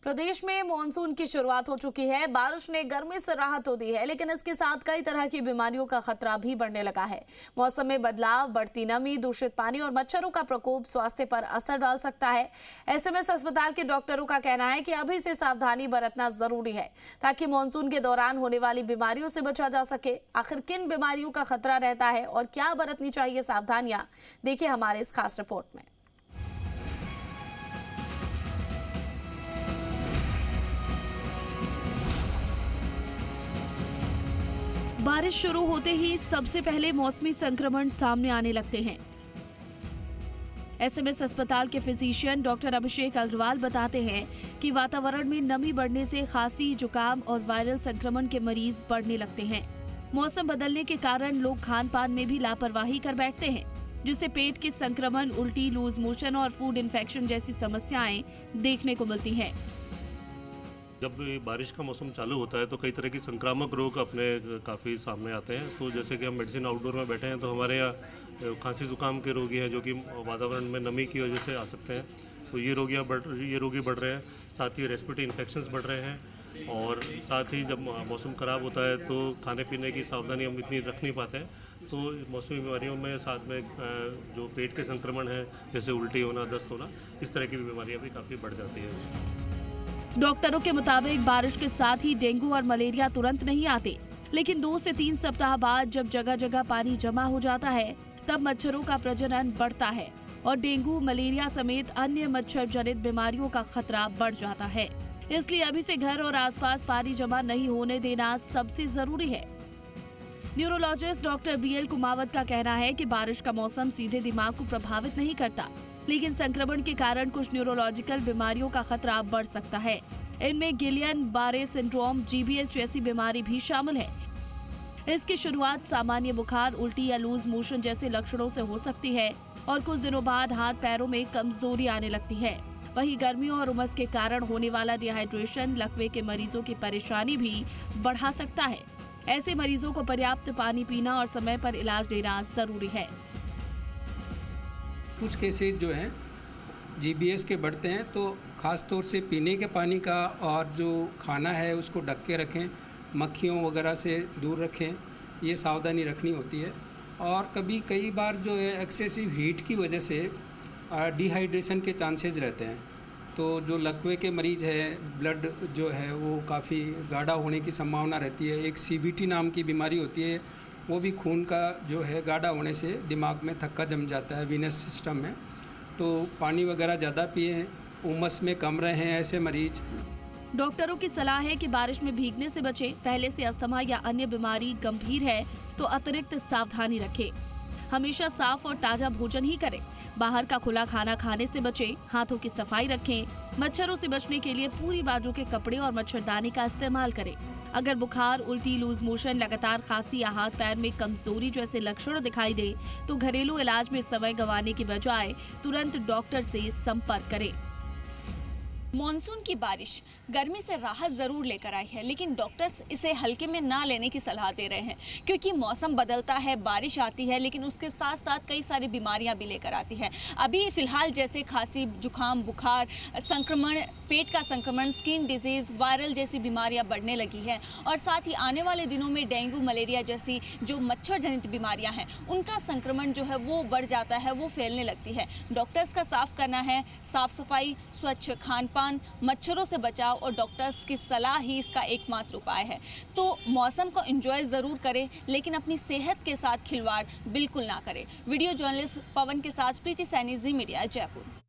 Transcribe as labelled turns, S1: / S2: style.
S1: प्रदेश में मानसून की शुरुआत हो चुकी है। बारिश ने गर्मी से राहत तो दी है, लेकिन इसके साथ कई तरह की बीमारियों का खतरा भी बढ़ने लगा है। मौसम में बदलाव, बढ़ती नमी, दूषित पानी और मच्छरों का प्रकोप स्वास्थ्य पर असर डाल सकता है। एसएमएस अस्पताल के डॉक्टरों का कहना है कि अभी से सावधानी बरतना जरूरी है, ताकि मानसून के दौरान होने वाली बीमारियों से बचा जा सके। आखिर किन बीमारियों का खतरा रहता है और क्या बरतनी चाहिए सावधानियां, देखिए हमारे इस खास रिपोर्ट में। बारिश शुरू होते ही सबसे पहले मौसमी संक्रमण सामने आने लगते हैं। एसएमएस अस्पताल के फिजिशियन डॉक्टर अभिषेक अग्रवाल बताते हैं कि वातावरण में नमी बढ़ने से खांसी, जुकाम और वायरल संक्रमण के मरीज बढ़ने लगते हैं। मौसम बदलने के कारण लोग खान पान में भी लापरवाही कर बैठते हैं, जिससे पेट के संक्रमण, उल्टी, लूज मोशन और फूड इन्फेक्शन जैसी समस्याएं देखने को मिलती हैं।
S2: जब बारिश का मौसम चालू होता है तो कई तरह की संक्रामक रोग अपने काफ़ी सामने आते हैं। तो जैसे कि हम मेडिसिन आउटडोर में बैठे हैं तो हमारे यहाँ खांसी जुकाम के रोगी हैं जो कि वातावरण में नमी की वजह से आ सकते हैं। तो ये रोगी बढ़ रहे हैं। साथ ही रेस्पिरेटरी इन्फेक्शंस बढ़ रहे हैं और साथ ही जब मौसम ख़राब होता है तो खाने पीने की सावधानी हम इतनी रख नहीं पाते हैं। तो मौसमी बीमारियों में साथ में जो पेट के संक्रमण है, जैसे उल्टी होना, दस्त होना, इस तरह की बीमारियाँ भी काफ़ी बढ़ जाती हैं।
S1: डॉक्टरों के मुताबिक बारिश के साथ ही डेंगू और मलेरिया तुरंत नहीं आते, लेकिन 2 से 3 सप्ताह बाद जब जगह जगह पानी जमा हो जाता है, तब मच्छरों का प्रजनन बढ़ता है और डेंगू, मलेरिया समेत अन्य मच्छर जनित बीमारियों का खतरा बढ़ जाता है। इसलिए अभी से घर और आसपास पानी जमा नहीं होने देना सबसे जरूरी है। न्यूरोलॉजिस्ट डॉक्टर BL कुमावत का कहना है कि बारिश का मौसम सीधे दिमाग को प्रभावित नहीं करता, लेकिन संक्रमण के कारण कुछ न्यूरोलॉजिकल बीमारियों का खतरा बढ़ सकता है। इनमें गिलियन-बारे सिंड्रोम, GBS जैसी बीमारी भी शामिल है। इसकी शुरुआत सामान्य बुखार, उल्टी या लूज मोशन जैसे लक्षणों से हो सकती है और कुछ दिनों बाद हाथ पैरों में कमजोरी आने लगती है। वहीं गर्मियों और उमस के कारण होने वाला डिहाइड्रेशन लकवे के मरीजों की परेशानी भी बढ़ा सकता है। ऐसे मरीजों को पर्याप्त पानी पीना और समय पर इलाज लेना जरूरी है।
S3: कुछ केसेस जो हैं GBS के बढ़ते हैं, तो ख़ास तौर से पीने के पानी का और जो खाना है उसको ढक के रखें, मक्खियों वगैरह से दूर रखें, ये सावधानी रखनी होती है। और कई बार जो है एक्सेसिव हीट की वजह से डिहाइड्रेशन के चांसेस रहते हैं। तो जो लकवे के मरीज़ है, ब्लड जो है वो काफ़ी गाढ़ा होने की संभावना रहती है। एक CVT नाम की बीमारी होती है, वो भी खून का जो है गाढ़ा होने से दिमाग में थक्का जम जाता है वीनस सिस्टम में। तो पानी वगैरह ज़्यादा पिएं, उमस में कम रहें ऐसे मरीज।
S1: डॉक्टरों की सलाह है कि बारिश में भीगने से बचें। पहले से अस्थमा या अन्य बीमारी गंभीर है तो अतिरिक्त सावधानी रखें। हमेशा साफ और ताज़ा भोजन ही करें। बाहर का खुला खाना खाने से बचें। हाथों की सफाई रखें। मच्छरों से बचने के लिए पूरी बाजू के कपड़े और मच्छरदानी का इस्तेमाल करें। अगर बुखार, उल्टी, लूज मोशन, लगातार खांसी या हाथ पैर में कमजोरी जैसे लक्षण दिखाई दे तो घरेलू इलाज में समय गंवाने की बजाय तुरंत डॉक्टर से संपर्क करें।
S4: मॉनसून की बारिश गर्मी से राहत ज़रूर लेकर आई है, लेकिन डॉक्टर्स इसे हल्के में ना लेने की सलाह दे रहे हैं, क्योंकि मौसम बदलता है, बारिश आती है, लेकिन उसके साथ साथ कई सारी बीमारियां भी लेकर आती है। अभी फ़िलहाल जैसे खांसी, जुकाम, बुखार, संक्रमण, पेट का संक्रमण, स्किन डिजीज़, वायरल जैसी बीमारियां बढ़ने लगी हैं और साथ ही आने वाले दिनों में डेंगू, मलेरिया जैसी जो मच्छर जनित बीमारियाँ हैं उनका संक्रमण जो है वो बढ़ जाता है, वो फैलने लगती है। डॉक्टर्स का साफ करना है, साफ़ सफाई, स्वच्छ खान पान, मच्छरों से बचाव और डॉक्टर्स की सलाह ही इसका एकमात्र उपाय है। तो मौसम को एंजॉय ज़रूर करें, लेकिन अपनी सेहत के साथ खिलवाड़ बिल्कुल ना करें। वीडियो जर्नलिस्ट पवन के साथ प्रीति सैनी, जी मीडिया, जयपुर।